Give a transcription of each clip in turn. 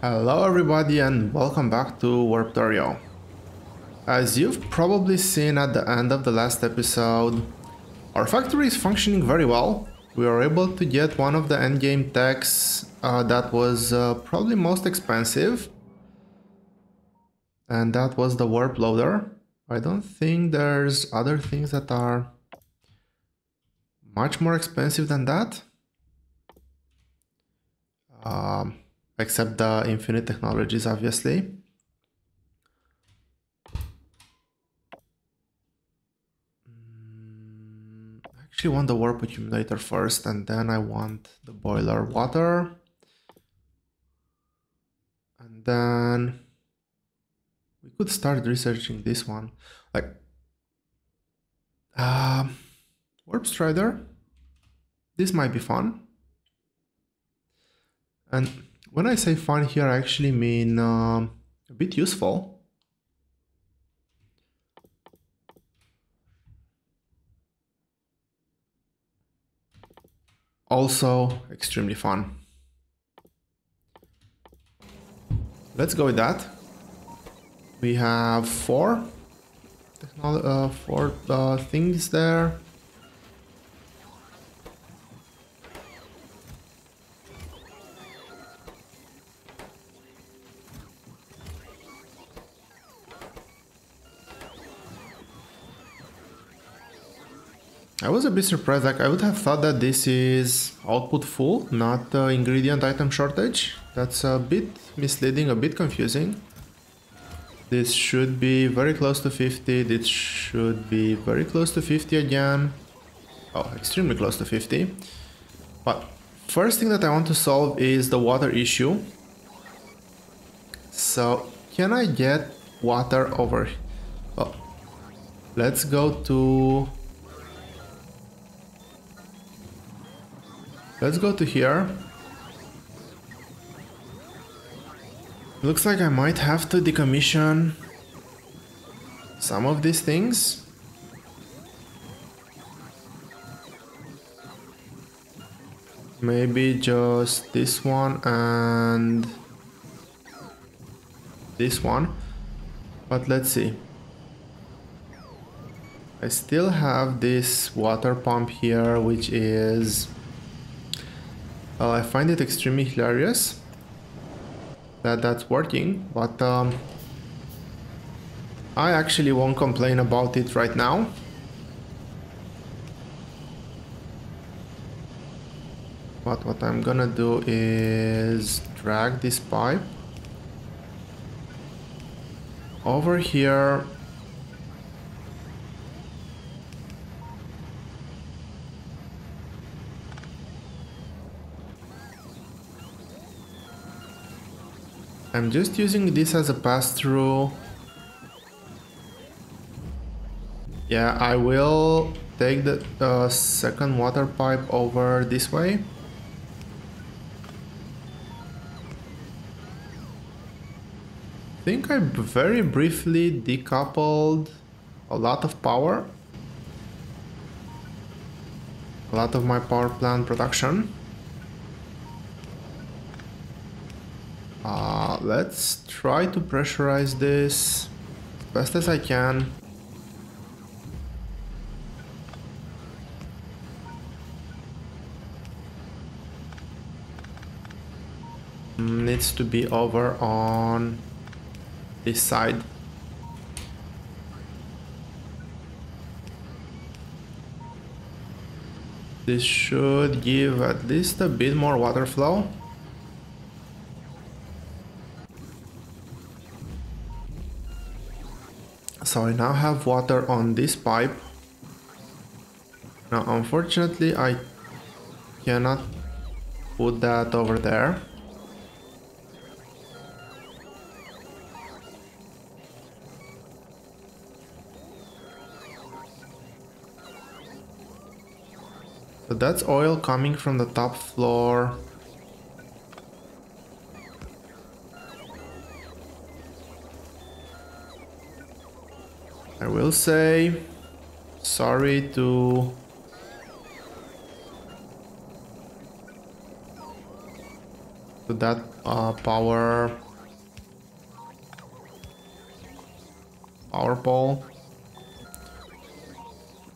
Hello everybody and welcome back to Warptorio. As you've probably seen at the end of the last episode, our factory is functioning very well. We were able to get one of the endgame techs that was probably most expensive. And that was the warp loader. I don't think there's other things that are much more expensive than that. Except the infinite technologies, obviously. I actually want the warp accumulator first, and then I want the boiler water. And then we could start researching this one. Like, warp strider. This might be fun. And when I say fun here, I actually mean a bit useful. Also extremely fun. Let's go with that. We have four things there. I was a bit surprised, like I would have thought that this is output full, not ingredient item shortage. That's a bit misleading, a bit confusing. This should be very close to 50, this should be very close to 50 again. Oh, extremely close to 50. But first thing that I want to solve is the water issue. So, can I get water over here? Oh, let's go to... Let's go to here. Looks like I might have to decommission some of these things. Maybe just this one and this one. But let's see. I still have this water pump here, which is... I find it extremely hilarious that that's working, but I actually won't complain about it right now. But what I'm gonna do is drag this pipe over here. I'm just using this as a pass-through. Yeah, I will take the second water pipe over this way. I think I very briefly decoupled a lot of power. A lot of my power plant production. Let's try to pressurize this as best as I can. Needs to be over on this side. This should give at least a bit more water flow. So I now have water on this pipe. Now unfortunately I cannot put that over there. So that's oil coming from the top floor. I will say sorry to to that power pole.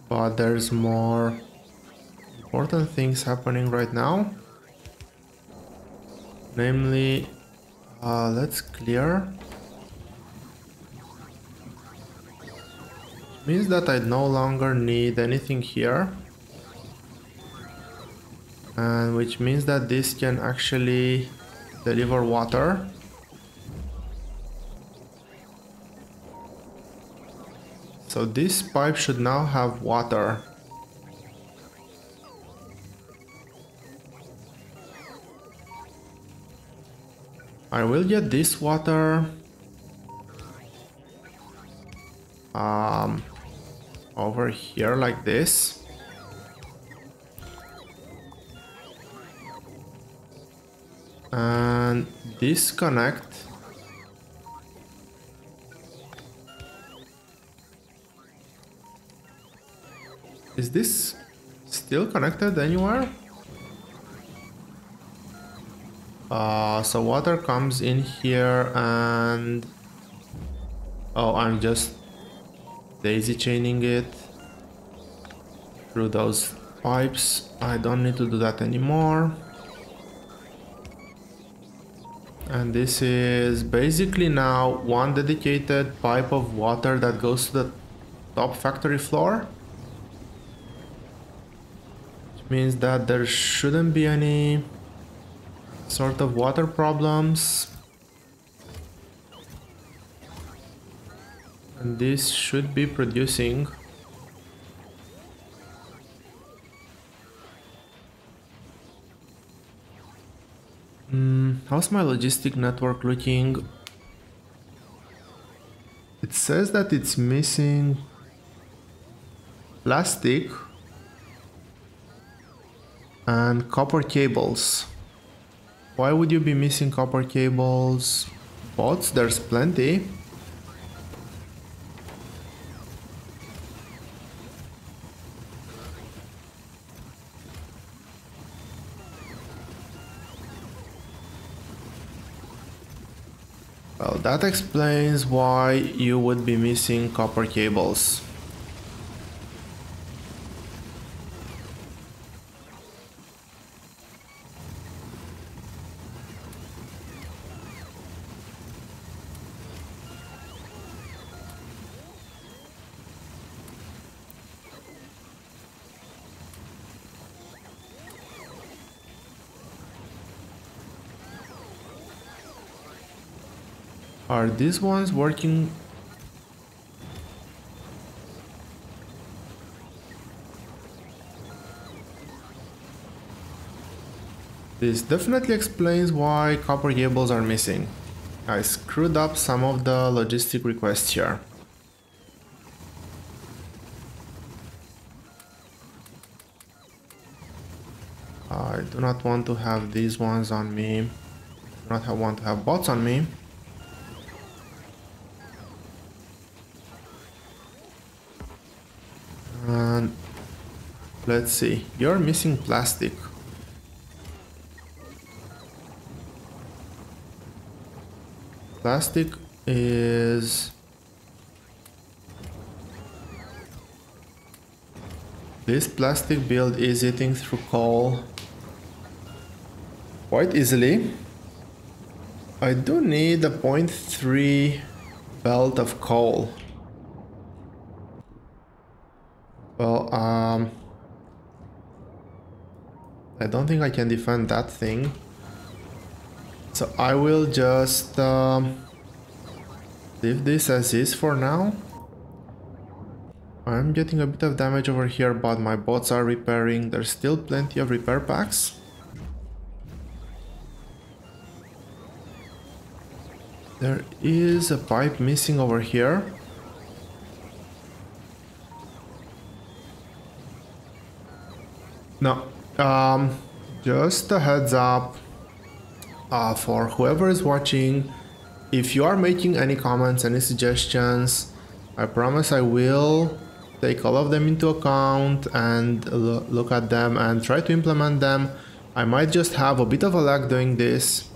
But there's more important things happening right now. Namely, let's clear. Which means that I no longer need anything here. And which means that this can actually deliver water. So this pipe should now have water. I will get this water over here like this. And disconnect. Is this still connected anywhere? So water comes in here and... Oh, I'm just daisy chaining it through those pipes. I don't need to do that anymore. And this is basically now one dedicated pipe of water that goes to the top factory floor. Which means that there shouldn't be any sort of water problems. And this should be producing. How's my logistic network looking? It says that it's missing plastic and copper cables. Why would you be missing copper cables? Bots, there's plenty. Well, that explains why you would be missing copper cables. Are these ones working? This definitely explains why copper cables are missing. I screwed up some of the logistic requests here. I do not want to have these ones on me. I do not want to have bots on me. And let's see, you're missing plastic. Plastic is... This plastic build is eating through coal quite easily. I do need a 0.3 belt of coal. Well, I don't think I can defend that thing. So I will just leave this as is for now. I'm getting a bit of damage over here, but my bots are repairing. There's still plenty of repair packs. There is a pipe missing over here. No, just a heads up for whoever is watching. If you are making any comments, any suggestions, I promise I will take all of them into account and look at them and try to implement them. I might just have a bit of a lag doing this,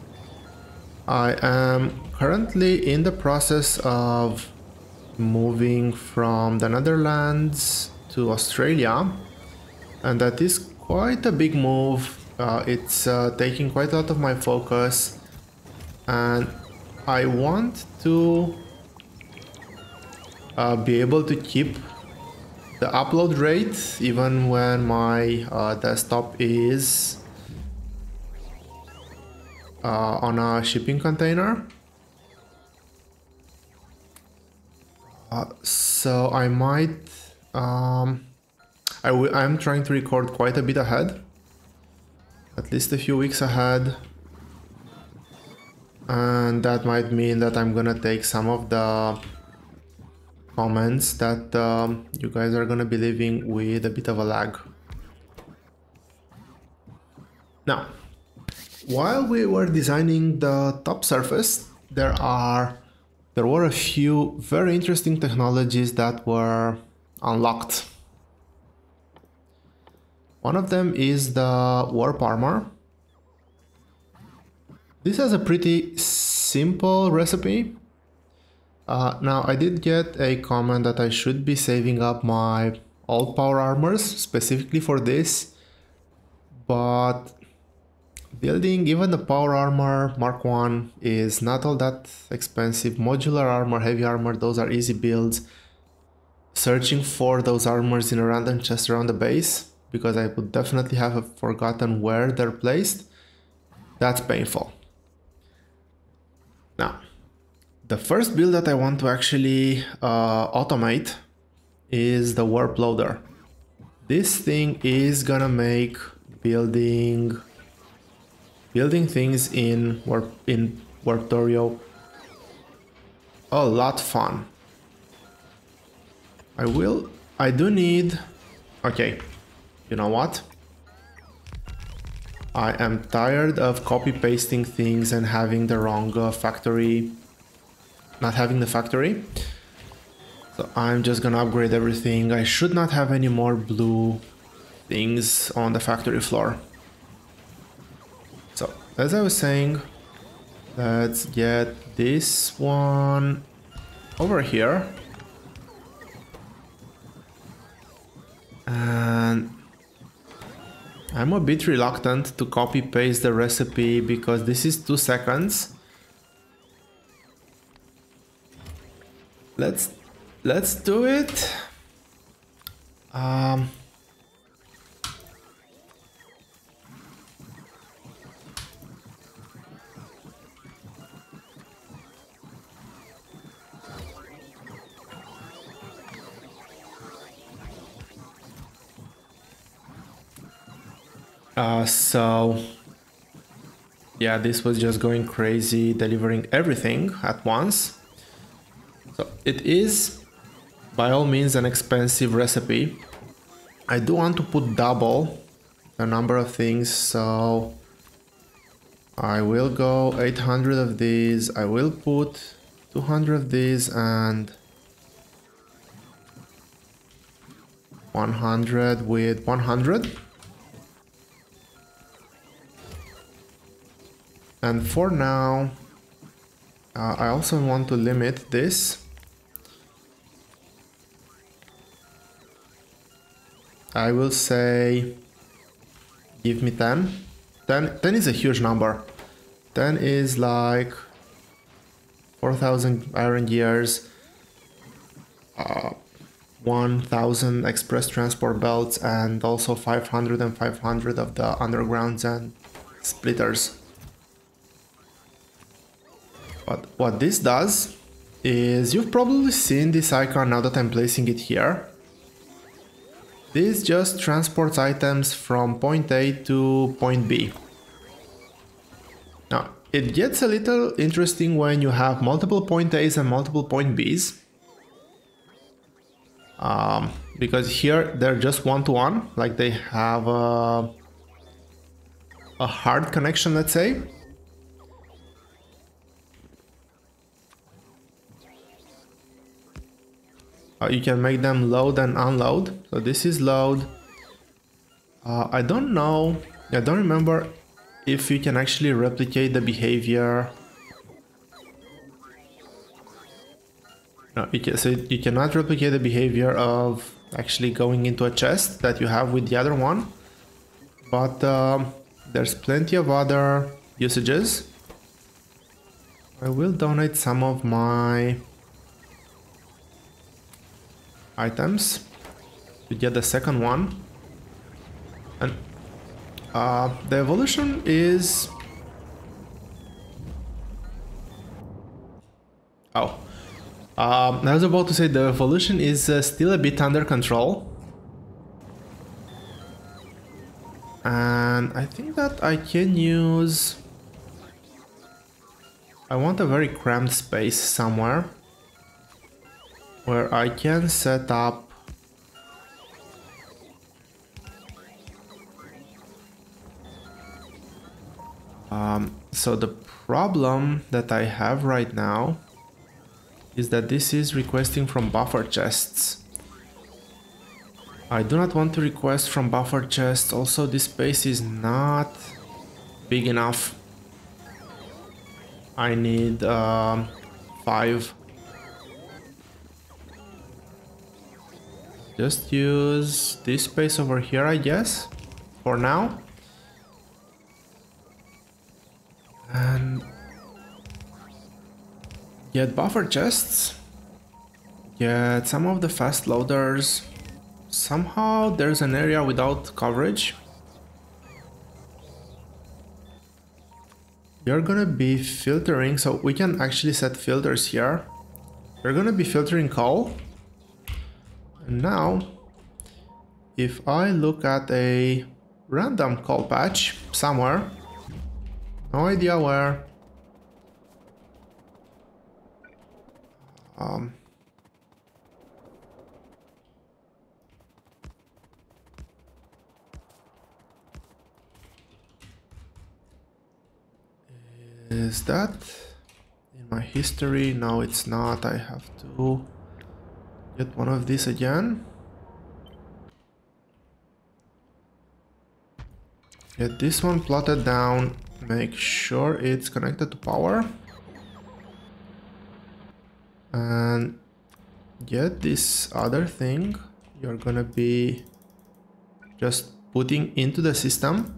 I am currently in the process of moving from the Netherlands to Australia, and that is quite a big move. It's taking quite a lot of my focus, and I want to be able to keep the upload rate even when my desktop is on a shipping container. So I might I'm trying to record quite a bit ahead, at least a few weeks ahead, and that might mean that I'm gonna take some of the comments that you guys are gonna be leaving with a bit of a lag. Now, while we were designing the top surface, there were a few very interesting technologies that were unlocked. One of them is the warp armor. This has a pretty simple recipe. Now, I did get a comment that I should be saving up my old power armors specifically for this, but building even the power armor Mark 1 is not all that expensive. Modular armor, heavy armor, those are easy builds. Searching for those armors in a random chest around the base, because I would definitely have forgotten where they're placed, that's painful. Now, the first build that I want to actually automate is the warp loader. This thing is gonna make building things in Warptorio a lot fun. Okay, you know what? I am tired of copy pasting things and having the wrong factory, not having the factory. So I'm just gonna upgrade everything. I should not have any more blue things on the factory floor. So as I was saying, let's get this one over here. And I'm a bit reluctant to copy paste the recipe because this is 2 seconds. Let's do it. So yeah, this was just going crazy, delivering everything at once. So it is by all means an expensive recipe. I do want to put double the number of things, so I will go 800 of these, I will put 200 of these and 100 with 100. And for now, I also want to limit this. I will say, give me 10. 10 is a huge number. 10 is like 4,000 iron gears, 1,000 express transport belts, and also 500 and 500 of the undergrounds and splitters. But what this does is, you've probably seen this icon now that I'm placing it here. This just transports items from point A to point B. Now, it gets a little interesting when you have multiple point A's and multiple point B's. Because here they're just one-to-one, like they have a hard connection, let's say. You can make them load and unload. So this is load. I don't remember if you can actually replicate the behavior No, so you cannot replicate the behavior of actually going into a chest that you have with the other one, but there's plenty of other usages. I will donate some of my items to get the second one. And the evolution is... Oh. I was about to say the evolution is still a bit under control. And I think that I can use... I want a very cramped space somewhere where I can set up so the problem that I have right now is that this is requesting from buffer chests. I do not want to request from buffer chests. Also, this space is not big enough. I need 5. Just use this space over here, I guess, for now. And get buffer chests. Get some of the fast loaders. Somehow there's an area without coverage. You're gonna be filtering, so we can actually set filters here. We're gonna be filtering coal. And now, if I look at a random coal patch somewhere, no idea where, is that in my history? No, it's not. I have to get one of these again. Get this one plotted down. Make sure it's connected to power. And get this other thing. You're gonna be just putting into the system.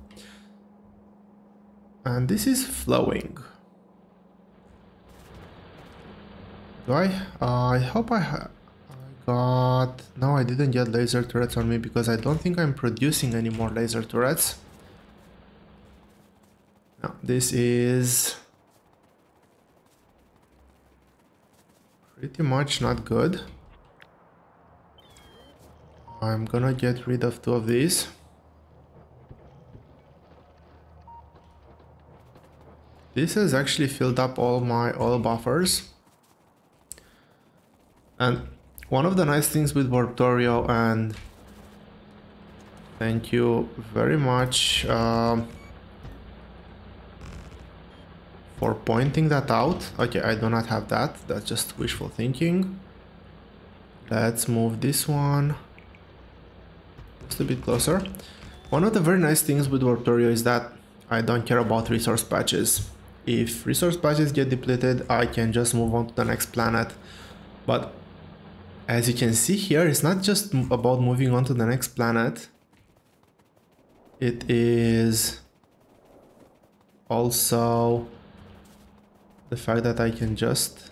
And this is flowing. Do I hope I got... No, I didn't get laser turrets on me because I don't think I'm producing any more laser turrets. No, this is pretty much not good. I'm gonna get rid of 2 of these. This has actually filled up all my oil buffers. And one of the nice things with Warptorio, and thank you very much for pointing that out. Okay, I do not have that. That's just wishful thinking. Let's move this one just a bit closer. One of the very nice things with Warptorio is that I don't care about resource patches. If resource patches get depleted, I can just move on to the next planet. But as you can see here, it's not just about moving on to the next planet. It is also the fact that I can just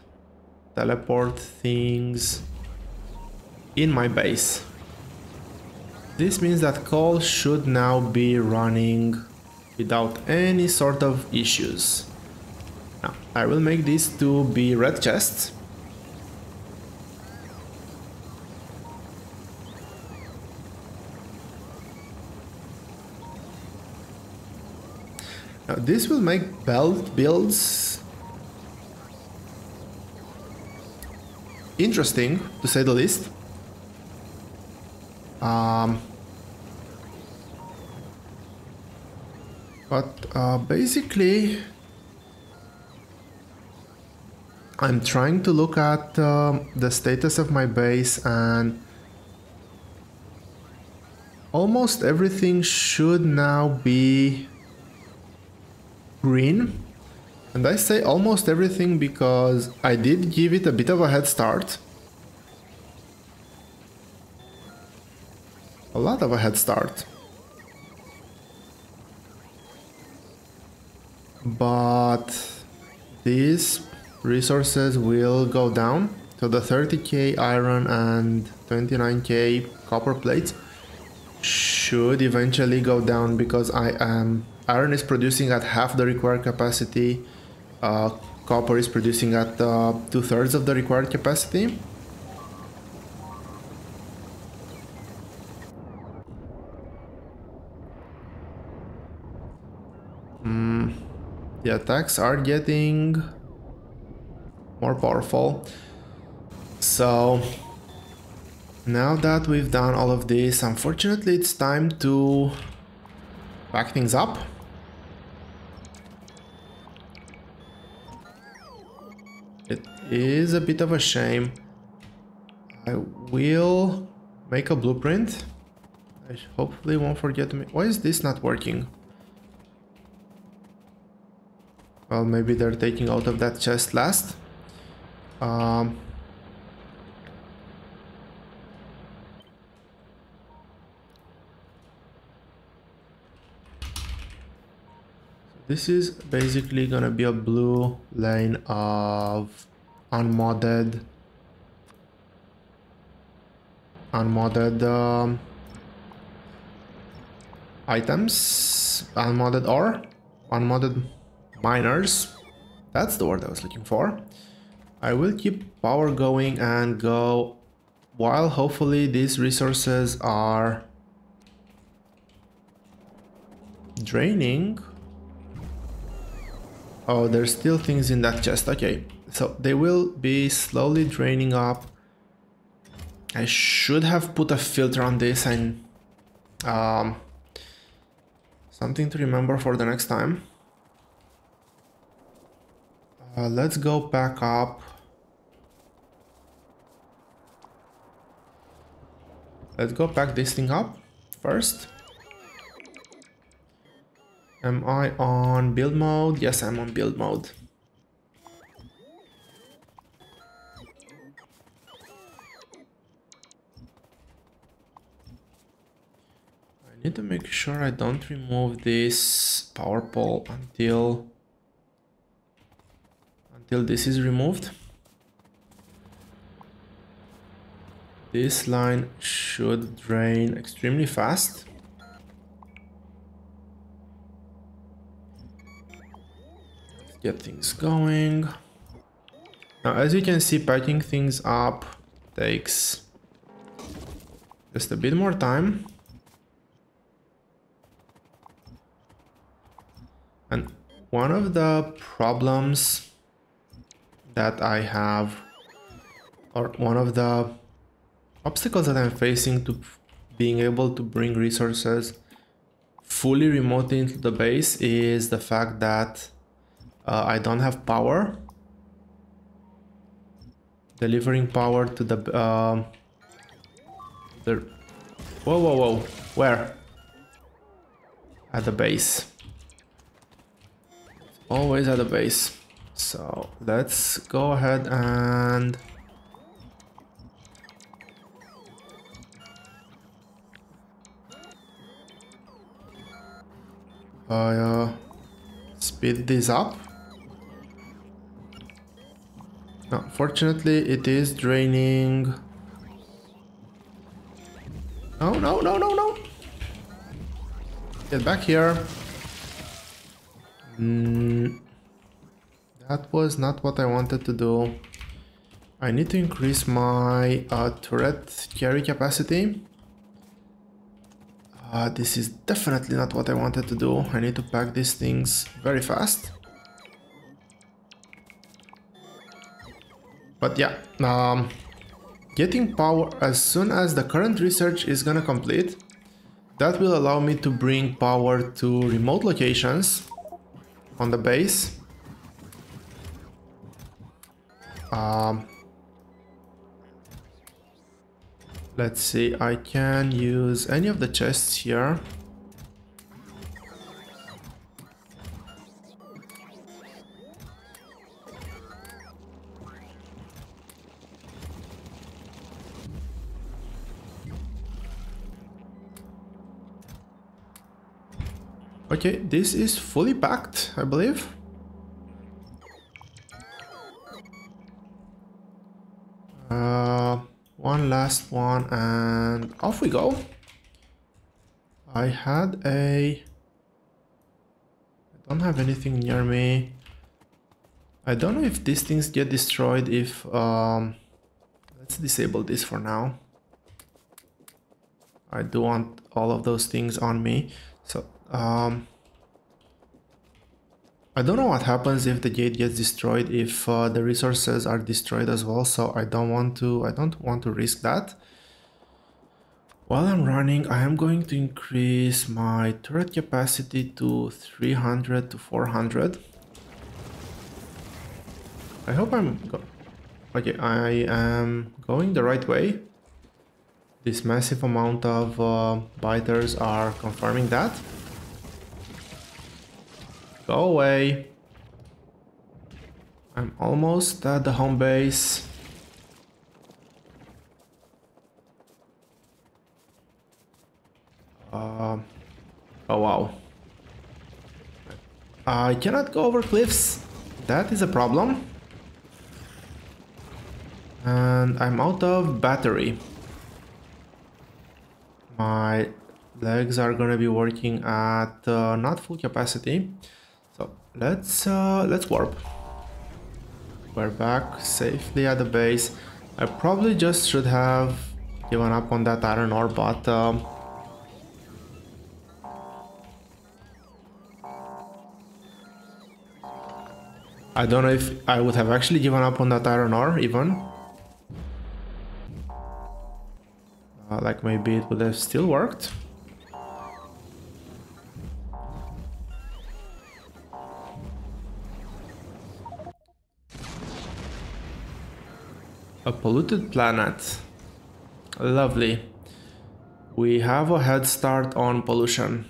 teleport things in my base. This means that coal should now be running without any sort of issues. Now, I will make these 2 be red chests. Now, this will make belt builds interesting, to say the least. But basically, I'm trying to look at the status of my base, and almost everything should now be green. And I say almost everything because I did give it a bit of a head start. lot of a head start. But these resources will go down. So the 30k iron and 29k copper plates should eventually go down because iron is producing at half the required capacity. Copper is producing at 2/3 of the required capacity. The attacks are getting more powerful. So now that we've done all of this, unfortunately it's time to pack things up. It is a bit of a shame. I will make a blueprint. I hopefully won't forget to make... Why is this not working? Well, maybe they're taking out of that chest last. This is basically gonna be a blue lane of unmodded items, unmodded ore, unmodded miners. That's the word I was looking for. I will keep power going and go while hopefully these resources are draining. Oh, there's still things in that chest. Okay, so they will be slowly draining up. I should have put a filter on this and something to remember for the next time. Let's go back up. Let's go pack this thing up first. Am I on build mode? Yes, I'm on build mode. I need to make sure I don't remove this power pole until this is removed. This line should drain extremely fast. Let's get things going. Now, as you can see, packing things up takes just a bit more time. And one of the problems that I have, or one of the obstacles that I'm facing to being able to bring resources fully remotely into the base, is the fact that I don't have power. Delivering power to the whoa, where? At the base. Always at the base. So let's go ahead and speed this up. Now, fortunately, it is draining. No. Get back here. That was not what I wanted to do. I need to increase my turret carry capacity. This is definitely not what I wanted to do. I need to pack these things very fast. But yeah, getting power as soon as the current research is gonna complete, that will allow me to bring power to remote locations on the base. Let's see, I can use any of the chests here. Okay, this is fully packed, I believe. One last one and off we go. I don't have anything near me. I don't know if these things get destroyed if let's disable this for now. I do want all of those things on me. So I don't know what happens if the gate gets destroyed if the resources are destroyed as well, so I don't want to risk that. While I'm running, I am going to increase my turret capacity to 300 to 400. I hope okay, I am going the right way. This massive amount of biters are confirming that. Go away. I'm almost at the home base. Oh wow. I cannot go over cliffs. That is a problem. And I'm out of battery. My legs are gonna be working at not full capacity. So let's warp. We're back safely at the base. I probably just should have given up on that iron ore, but I don't know if I would have actually given up on that iron ore even. Like maybe it would have still worked. A polluted planet. Lovely. We have a head start on pollution.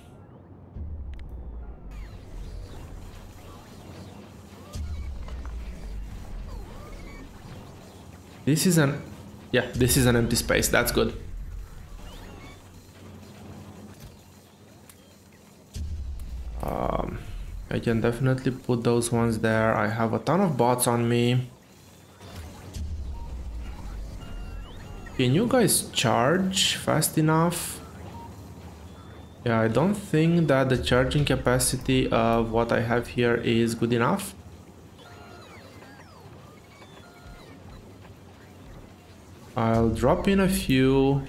This is an empty space. That's good. I can definitely put those ones there. I have a ton of bots on me. Can you guys charge fast enough? Yeah, I don't think that the charging capacity of what I have here is good enough. I'll drop in a few.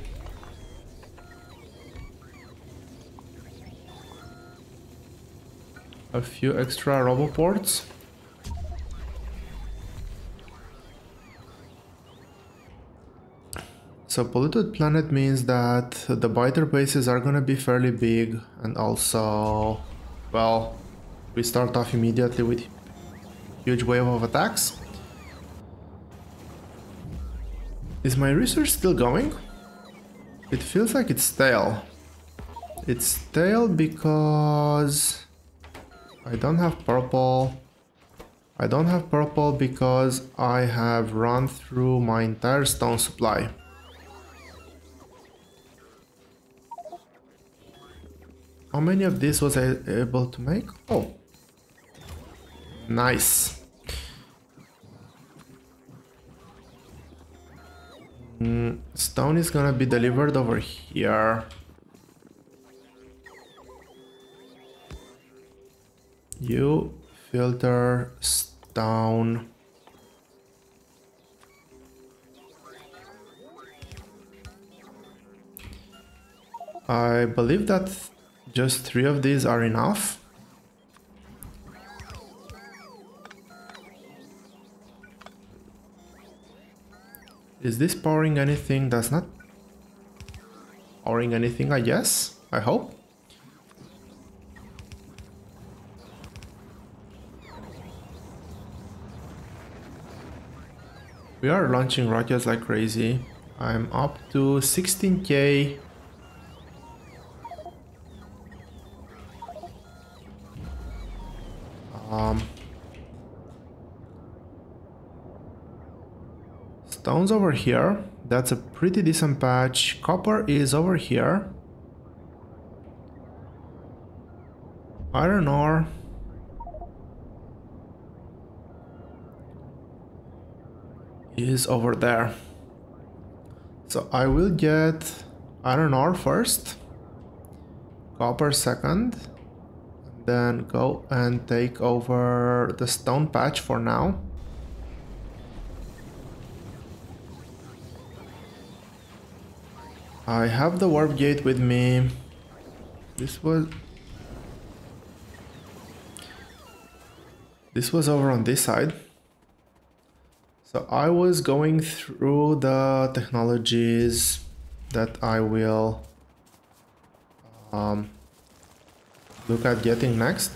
Extra roboports. So polluted planet means that the biter bases are gonna be fairly big, and also, well, we start off immediately with huge wave of attacks. Is my research still going? It feels like it's stale. It's stale because I don't have purple. I don't have purple because I have run through my entire stone supply. How many of these was I able to make? Oh, nice. Stone is gonna be delivered over here. You filter stone. I believe that just 3 of these are enough. Is this powering anything? That's not powering anything, I guess. I hope. We are launching rockets like crazy. I'm up to 16k. Stone's over here. That's a pretty decent patch. Copper is over here. Iron ore is over there. So I will get iron ore first, copper second, and then go and take over the stone patch for now. I have the warp gate with me. This was over on this side. So I was going through the technologies that I will look at getting next.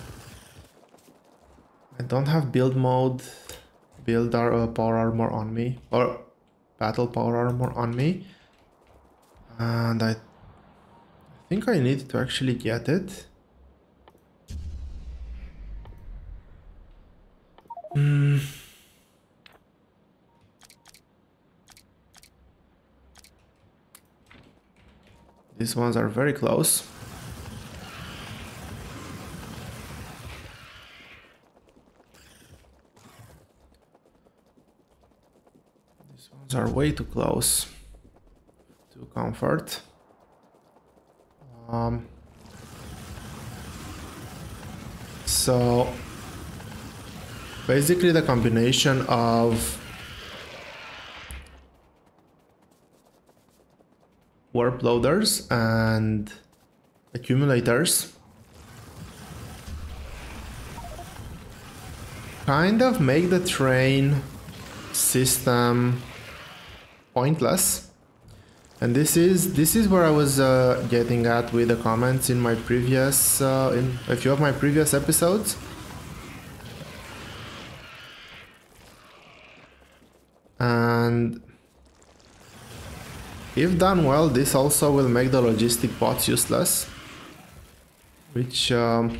I don't have build mode, power armor on me, or battle power armor on me. And I think I need to actually get it. These ones are very close. These ones are way too close to comfort. So basically the combination of warp loaders and accumulators kind of make the train system pointless. And this is where I was getting at with the comments in my previous in a few of my previous episodes. And if done well, this also will make the logistic bots useless, which a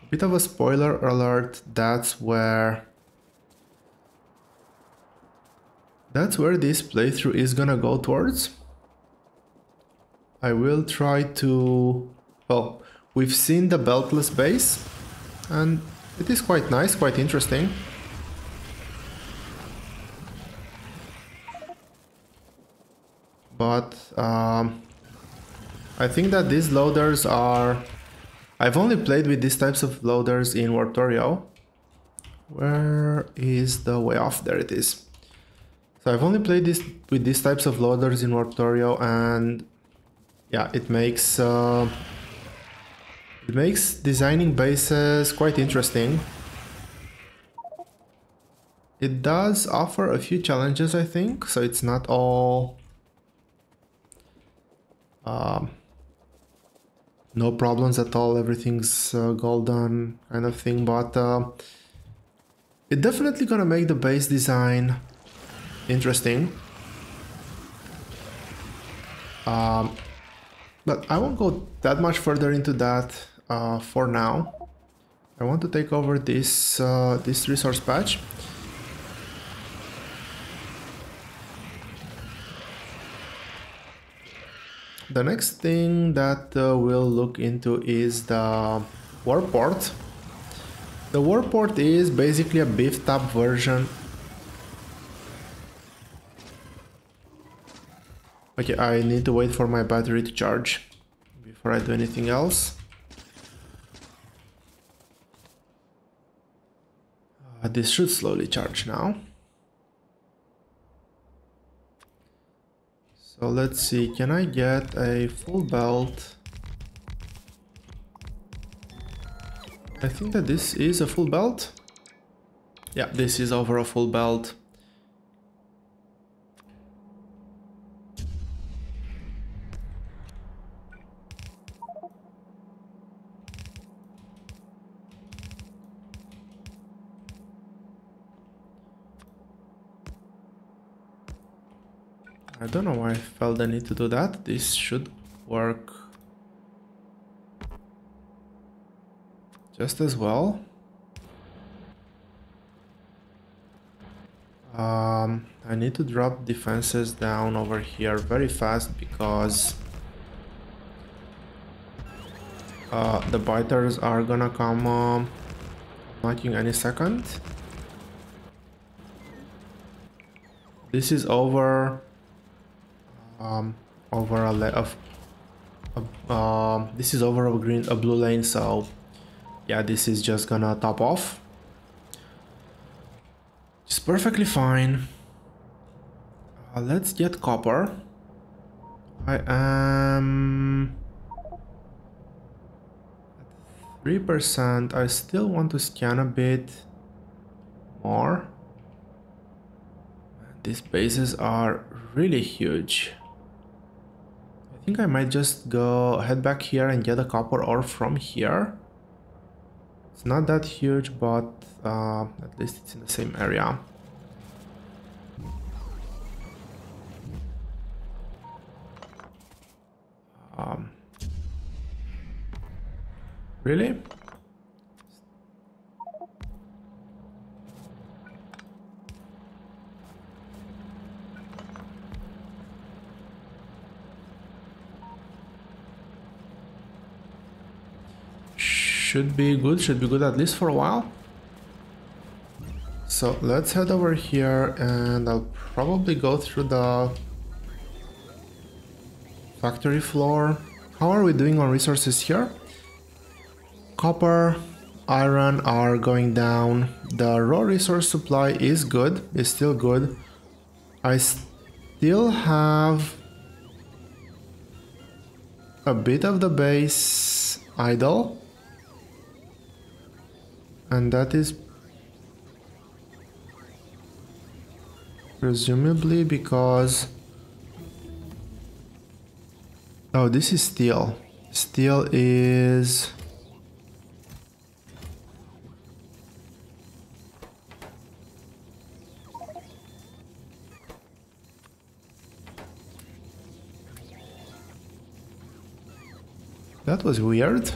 bit of a spoiler alert, that's where this playthrough is gonna go towards. I will try to... well, we've seen the beltless base, and it is quite nice, quite interesting. But I think that these loaders are... I've only played with these types of loaders in Warptorio. Where is the way off? There it is. So I've only played with these types of loaders in Warptorio, and yeah, it makes designing bases quite interesting. It does offer a few challenges, I think, so it's not all no problems at all, everything's golden kind of thing, but it's definitely gonna make the base design interesting. But I won't go that much further into that for now. I want to take over this this resource patch. The next thing that we'll look into is the warp port. The warp port is basically a beefed up version. Okay, I need to wait for my battery to charge before I do anything else. This should slowly charge now. So let's see, can I get a full belt? I think that this is a full belt. Yeah, this is over a full belt. I don't know why I felt the need to do that. This should work just as well. I need to drop defenses down over here very fast because The biters are gonna come knocking any second. This is over over this is over a blue lane, so yeah, this is just gonna top off. It's perfectly fine. Let's get copper. I am 3%. I still want to scan a bit more. These bases are really huge. I think I might just head back here and get a copper ore from here. It's not that huge, but at least it's in the same area. Really? Should be good at least for a while. So let's head over here and I'll probably go through the factory floor. How are we doing on resources here? Copper, iron are going down. The raw resource supply is good, is still good. I still have a bit of the base idle. And that is presumably because... Oh, this is steel. Steel is... That was weird.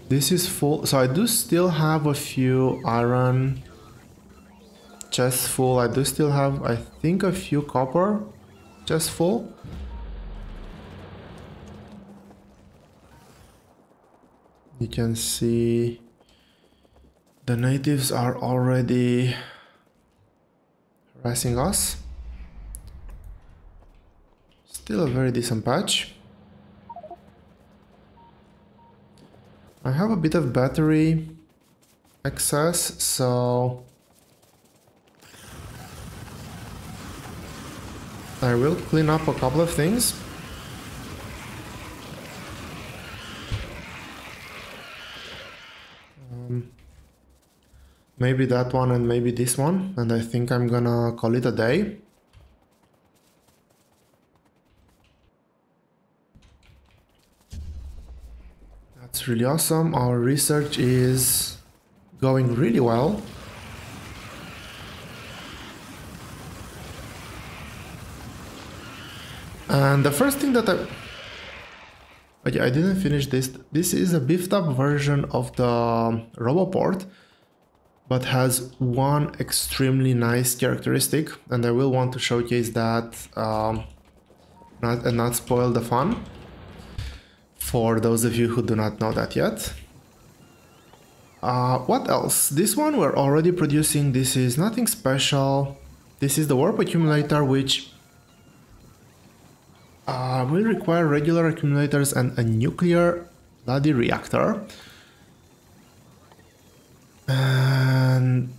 This is full, so I do still have a few iron chests full. I do still have, I think, a few copper chests full. You can see the natives are already harassing us. Still a very decent patch. I have a bit of battery excess, so I will clean up a couple of things. Maybe that one and maybe this one, and I think I'm gonna call it a day. That's really awesome. Our research is going really well. And the first thing that I didn't finish this. This is a beefed up version of the RoboPort, but has one extremely nice characteristic, and I will want to showcase that not spoil the fun for those of you who do not know that yet. What else? This one we're already producing. This is nothing special. This is the warp accumulator, which will require regular accumulators and a nuclear bloody reactor. And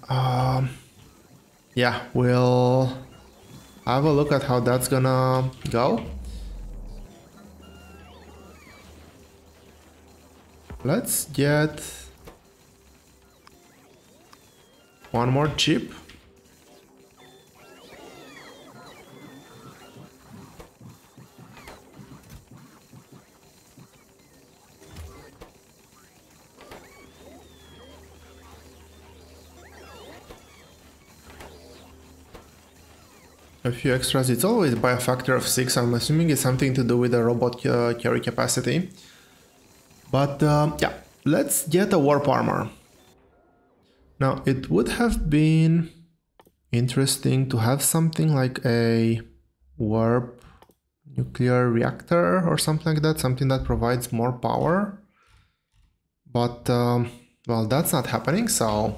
yeah, we'll have a look at how that's gonna go. Let's get one more chip. A few extras. It's always by a factor of 6. I'm assuming it's something to do with the robot carry capacity. But yeah, let's get a warp armor. Now, it would have been interesting to have something like a warp nuclear reactor or something like that, something that provides more power. But, well, that's not happening, so...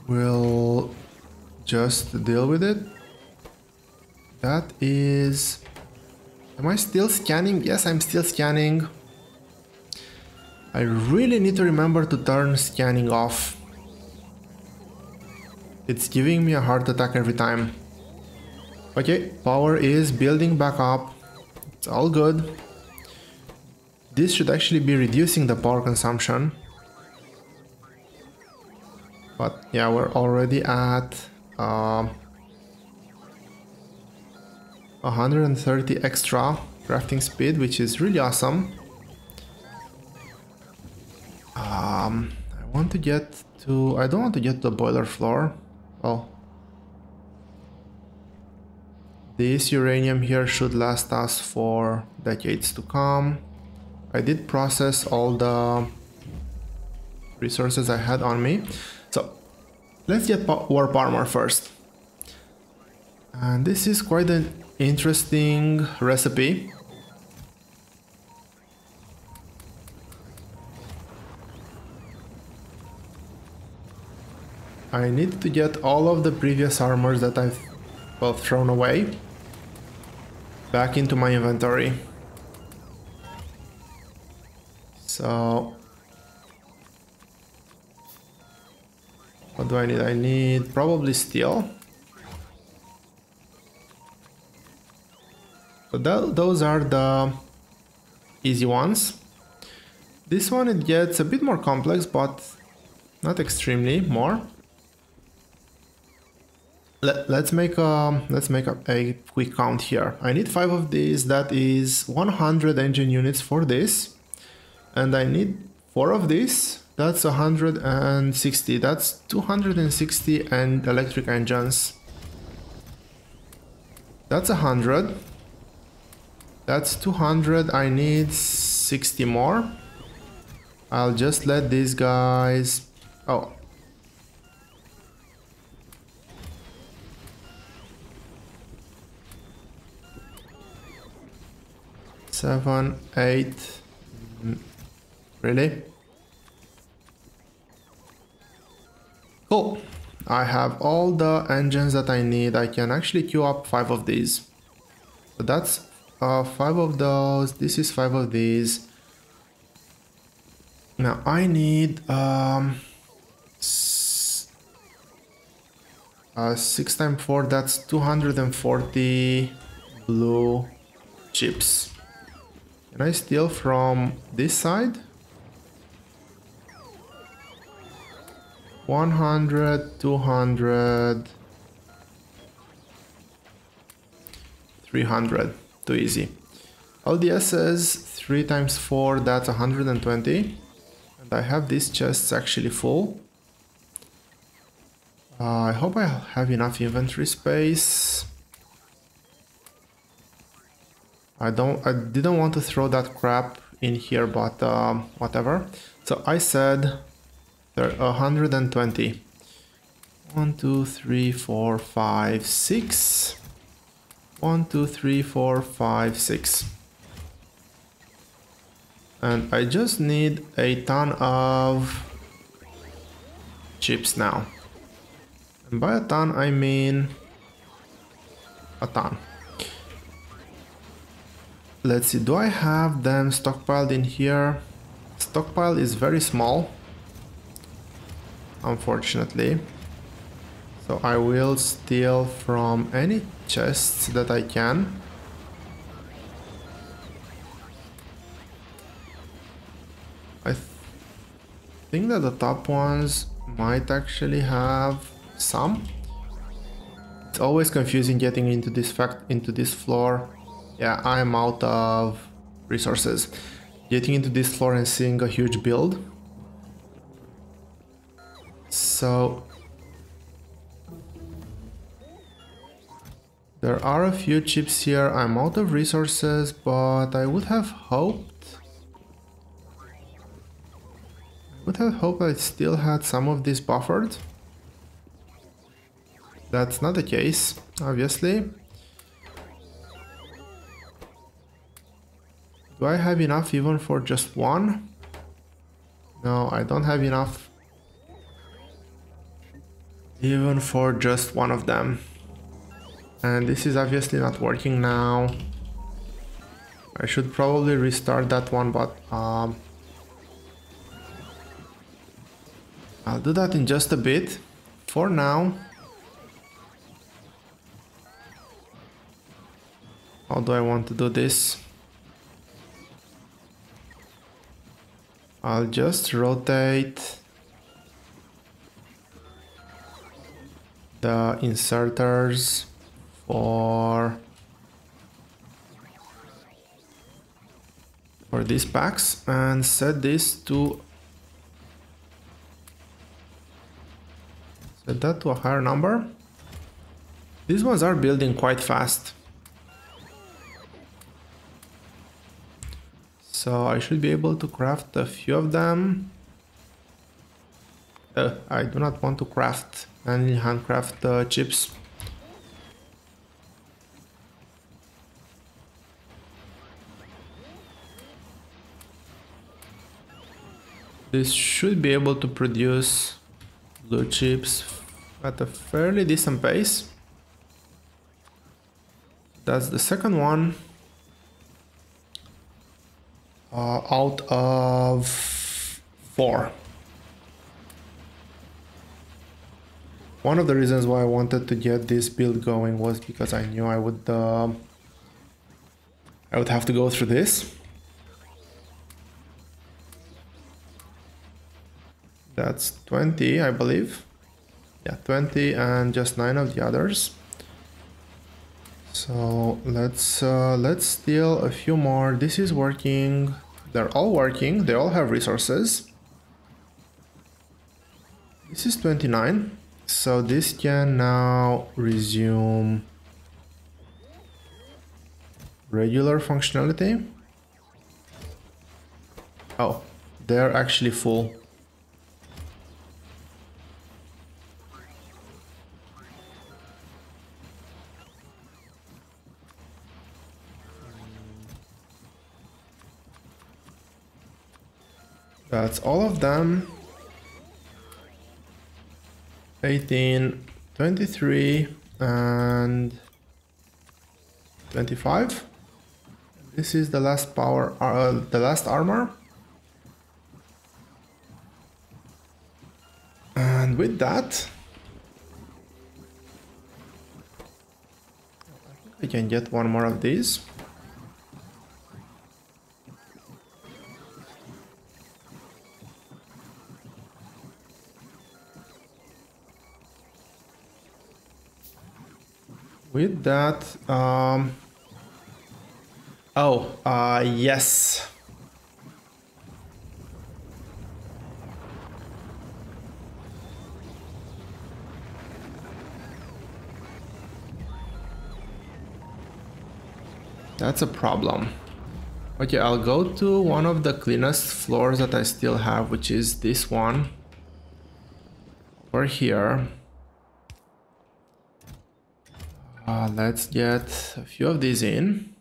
we'll just deal with it. That is... am I still scanning? Yes, I'm still scanning. I really need to remember to turn scanning off. It's giving me a heart attack every time. Okay, power is building back up. It's all good. This should actually be reducing the power consumption. But yeah, we're already at 130 extra crafting speed, which is really awesome. I want to get to... I don't want to get to the boiler floor. Oh. This uranium here should last us for decades to come. I did process all the resources I had on me. So, let's get warp armor first. And this is quite an interesting recipe. I need to get all of the previous armors that I've, well, thrown away back into my inventory. So... what do I need? I need probably steel. So those are the easy ones. This one, it gets a bit more complex, but not extremely more. Let's make a quick count here. I need 5 of these. That is 100 engine units for this, and I need 4 of these. That's 160. That's 260 and electric engines. That's 100. That's 200. I need 60 more. I'll just let these guys... oh. Seven, 8. Really? Cool. I have all the engines that I need. I can actually queue up 5 of these. So that's 5 of those. This is 5 of these. Now I need 6 times 4. That's 240 blue chips. Can I steal from this side? 100, 200, 300. Too easy. LDS's 3 times 4, that's 120. And I have these chests actually full. I hope I have enough inventory space. I didn't want to throw that crap in here, but whatever. So I said 120. 1, 2, 3, 4, 5, 6. 1, 2, 3, 4, 5, 6. And I just need a ton of chips now. And by a ton, I mean a ton. Let's see, do I have them stockpiled in here? Stockpile is very small, unfortunately. So I will steal from any chests that I can. I think that the top ones might actually have some. It's always confusing getting into this floor. Yeah, I'm out of resources. Getting into this floor and seeing a huge build. So there are a few chips here. I'm out of resources, but I would have hoped I still had some of this buffered. That's not the case, obviously. Do I have enough even for just one? No, I don't have enough even for just one of them. And this is obviously not working now. I should probably restart that one, but I'll do that in just a bit. For now, how do I want to do this? I'll just rotate the inserters for these packs and set this to that to a higher number. These ones are building quite fast, so I should be able to craft a few of them. I do not want to craft and handcraft chips. This should be able to produce blue chips at a fairly decent pace. That's the second one out of 4. One of the reasons why I wanted to get this build going was because I knew I would have to go through this. That's 20, I believe. Yeah, 20 and just 9 of the others. So let's steal a few more. This is working. They're all working. They all have resources. This is 29. So this can now resume regular functionality. Oh, they're actually full. That's all of them. 18, 23, and 25. This is the last power, the last armor. And with that, I think I can get one more of these. With that, yes. That's a problem. Okay, I'll go to one of the cleanest floors that I still have, which is this one. Over here. Let's get a few of these in.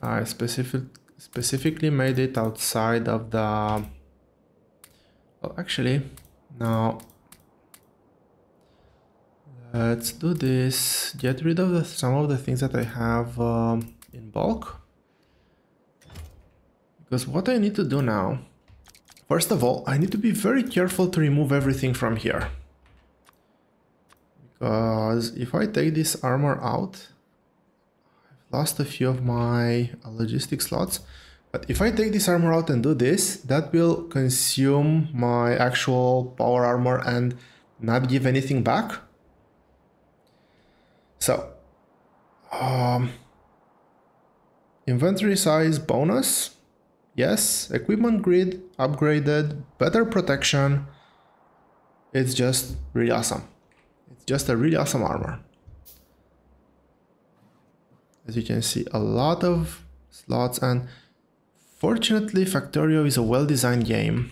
I specifically made it outside of the... Well, actually, no. Let's do this. Get rid of some of the things that I have in bulk. Because what I need to do now, first of all, I need to be very careful to remove everything from here. Because if I take this armor out, I've lost a few of my logistic slots. But if I take this armor out and do this, that will consume my actual power armor and not give anything back. So, inventory size bonus. Yes, equipment grid upgraded, better protection. It's just really awesome. It's just a really awesome armor. As you can see, a lot of slots, and Fortunately, Factorio is a well-designed game.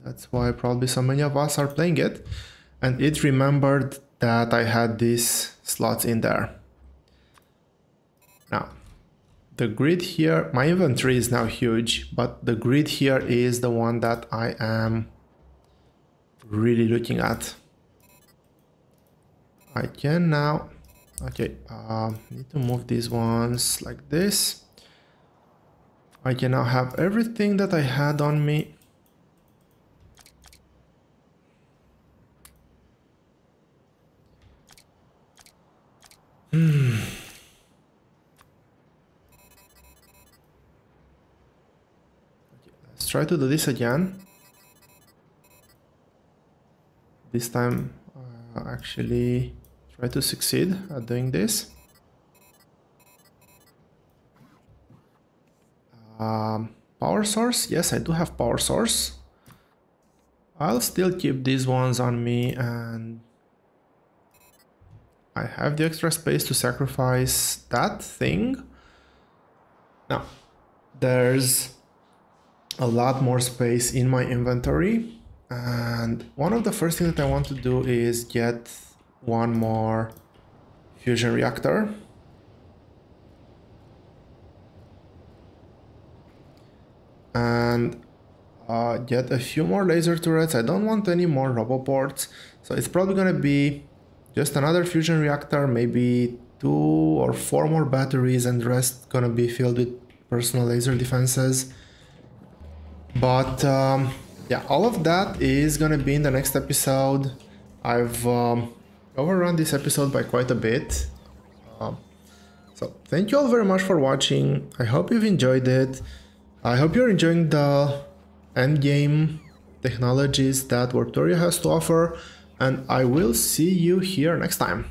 That's why probably so many of us are playing it. And it remembered that I had these slots in there. Now, the grid here, my inventory is now huge, but the grid here is the one that I am really looking at. I can now, okay, need to move these ones like this. I can now have everything that I had on me. Let's try to do this again. This time, actually try to succeed at doing this. Power source? Yes, I do have power source. I'll still keep these ones on me, and I have the extra space to sacrifice that thing. Now, there's a lot more space in my inventory, and one of the first things that I want to do is get one more fusion reactor. And get a few more laser turrets. I don't want any more roboports, so it's probably gonna be just another fusion reactor, maybe 2 or 4 more batteries, and the rest gonna be filled with personal laser defenses. But yeah, all of that is gonna be in the next episode. I've overrun this episode by quite a bit. So thank you all very much for watching. I hope you've enjoyed it. I hope you're enjoying the endgame technologies that Warptorio has to offer, and I will see you here next time.